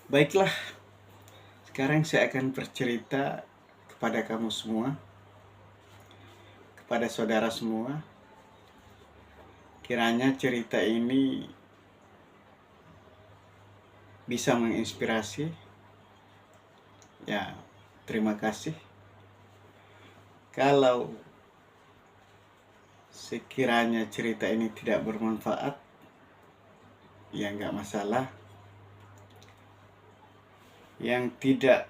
Baiklah, sekarang saya akan bercerita kepada kamu semua, kepada saudara semua. Kiranya cerita ini bisa menginspirasi. Ya, terima kasih. Kalau sekiranya cerita ini tidak bermanfaat, ya nggak masalah. Yang tidak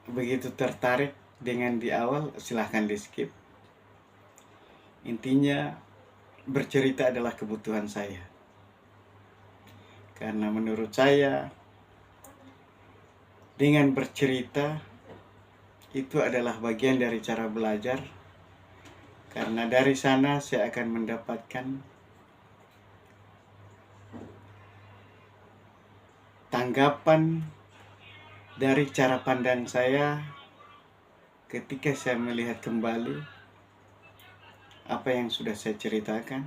begitu tertarik dengan di awal, silahkan di skip. Intinya, bercerita adalah kebutuhan saya. Karena menurut saya, dengan bercerita itu adalah bagian dari cara belajar. Karena dari sana saya akan mendapatkan tanggapan dari cara pandang saya ketika saya melihat kembali apa yang sudah saya ceritakan.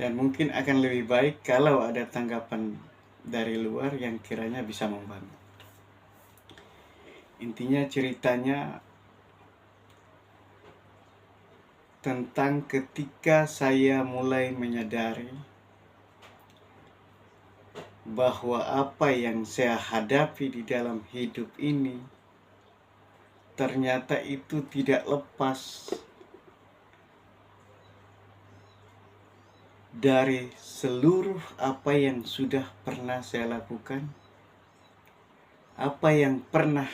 Dan mungkin akan lebih baik kalau ada tanggapan dari luar yang kiranya bisa membantu. Intinya ceritanya tentang ketika saya mulai menyadari bahwa apa yang saya hadapi di dalam hidup ini ternyata itu tidak lepas dari seluruh apa yang sudah pernah saya lakukan, apa yang pernah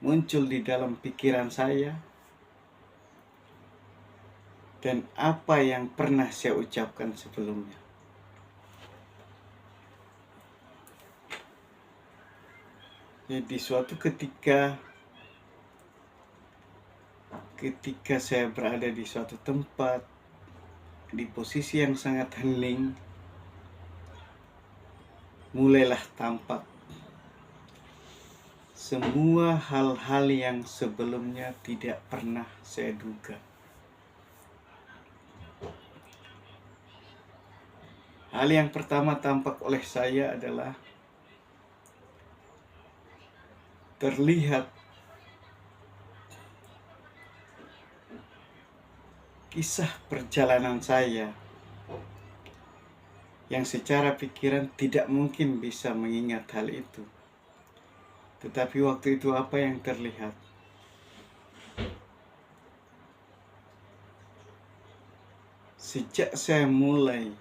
muncul di dalam pikiran saya, dan apa yang pernah saya ucapkan sebelumnya. Jadi suatu ketika saya berada di suatu tempat, di posisi yang sangat hening, mulailah tampak semua hal-hal yang sebelumnya tidak pernah saya duga. Hal yang pertama tampak oleh saya adalah terlihat kisah perjalanan saya yang secara pikiran tidak mungkin bisa mengingat hal itu. Tetapi waktu itu apa yang terlihat? Sejak saya mulai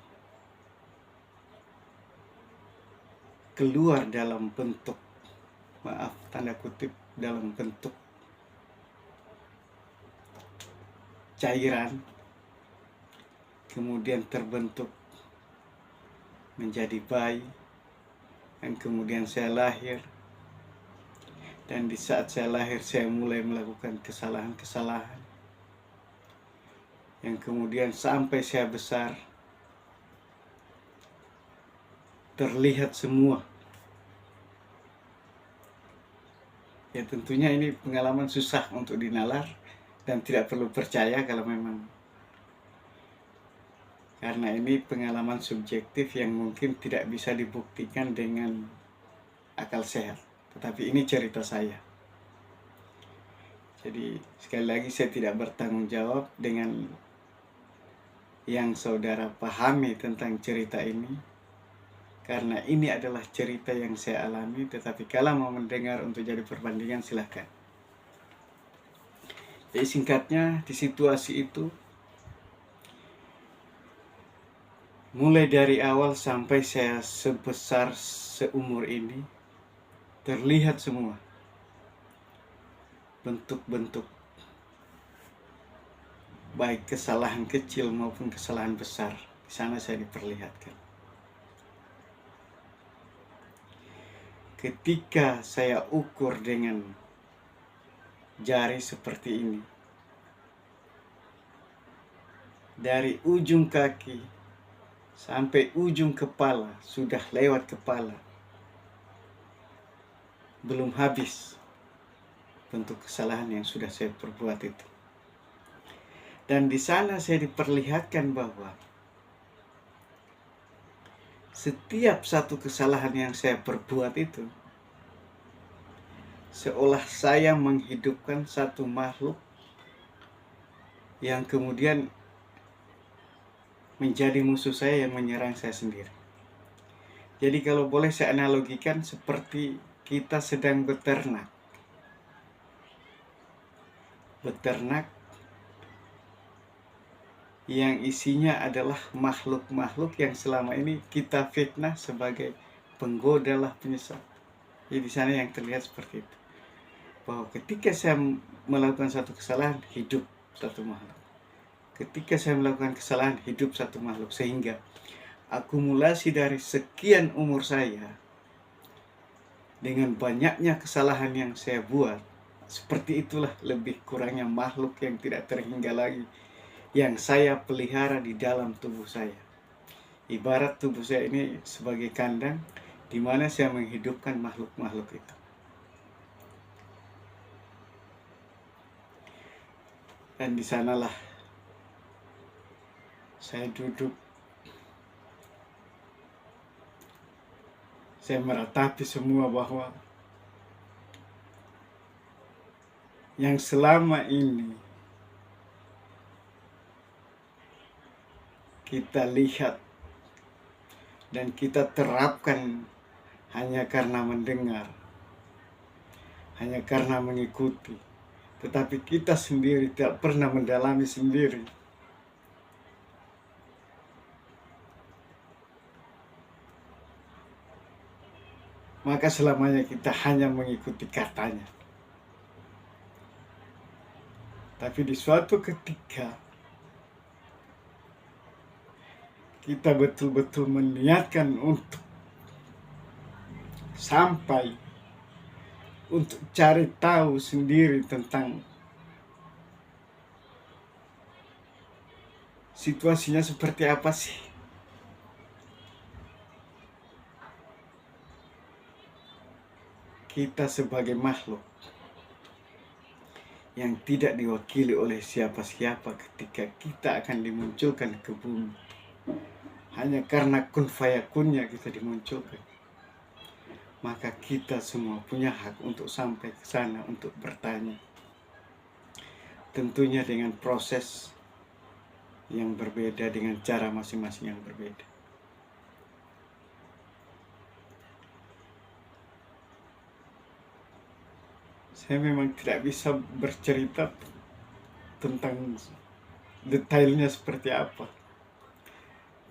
keluar dalam bentuk, maaf tanda kutip, dalam bentuk cairan, kemudian terbentuk menjadi bayi, dan kemudian saya lahir. Dan di saat saya lahir, saya mulai melakukan kesalahan-kesalahan yang kemudian sampai saya besar terlihat semua. Ya tentunya ini pengalaman susah untuk dinalar dan tidak perlu percaya kalau memang, karena ini pengalaman subjektif yang mungkin tidak bisa dibuktikan dengan akal sehat. Tetapi ini cerita saya. Jadi sekali lagi saya tidak bertanggung jawab dengan yang saudara pahami tentang cerita ini, karena ini adalah cerita yang saya alami. Tetapi kalau mau mendengar untuk jadi perbandingan, silahkan. Jadi singkatnya, di situasi itu, mulai dari awal sampai saya sebesar seumur ini, terlihat semua bentuk-bentuk, baik kesalahan kecil maupun kesalahan besar. Di sana saya diperlihatkan. Ketika saya ukur dengan jari seperti ini, dari ujung kaki sampai ujung kepala, sudah lewat kepala, belum habis bentuk kesalahan yang sudah saya perbuat itu. Dan di sana saya diperlihatkan bahwa setiap satu kesalahan yang saya perbuat itu seolah saya menghidupkan satu makhluk yang kemudian menjadi musuh saya yang menyerang saya sendiri. Jadi kalau boleh saya analogikan seperti kita sedang beternak. Beternak yang isinya adalah makhluk-makhluk yang selama ini kita fitnah sebagai penggoda lah penyesat. Jadi di sana yang terlihat seperti itu. Bahwa ketika saya melakukan satu kesalahan, hidup satu makhluk. Ketika saya melakukan kesalahan, hidup satu makhluk. Sehingga akumulasi dari sekian umur saya, dengan banyaknya kesalahan yang saya buat, seperti itulah lebih kurangnya makhluk yang tidak terhingga lagi yang saya pelihara di dalam tubuh saya. Ibarat tubuh saya ini sebagai kandang di mana saya menghidupkan makhluk-makhluk itu. Dan di sanalah saya duduk, saya meratapi semua bahwa yang selama ini kita lihat dan kita terapkan hanya karena mendengar, hanya karena mengikuti, tetapi kita sendiri tidak pernah mendalami sendiri. Maka selamanya kita hanya mengikuti katanya. Tapi di suatu ketika kita betul-betul meniatkan untuk sampai untuk cari tahu sendiri tentang situasinya seperti apa sih. Kita sebagai makhluk yang tidak diwakili oleh siapa-siapa ketika kita akan dimunculkan ke bumi, hanya karena kun fayakunnya kita dimunculkan. Maka kita semua punya hak untuk sampai ke sana untuk bertanya. Tentunya dengan proses yang berbeda, dengan cara masing-masing yang berbeda. Saya memang tidak bisa bercerita tentang detailnya seperti apa.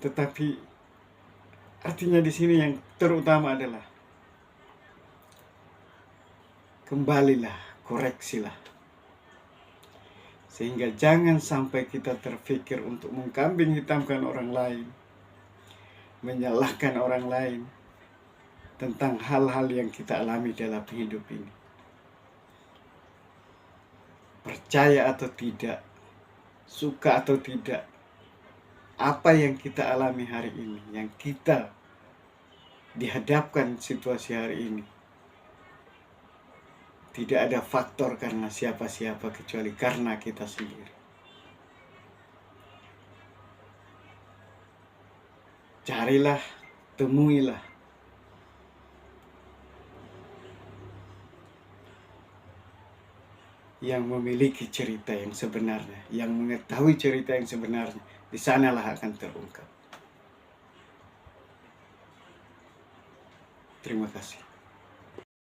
Tetapi artinya di sini yang terutama adalah kembalilah, koreksilah. Sehingga jangan sampai kita terpikir untuk mengkambing hitamkan orang lain, menyalahkan orang lain tentang hal-hal yang kita alami dalam hidup ini. Percaya atau tidak, suka atau tidak, apa yang kita alami hari ini, yang kita dihadapkan situasi hari ini, tidak ada faktor karena siapa-siapa kecuali karena kita sendiri. Carilah, temuilah yang memiliki cerita yang sebenarnya, yang mengetahui cerita yang sebenarnya. Di sanalah akan terungkap. Terima kasih.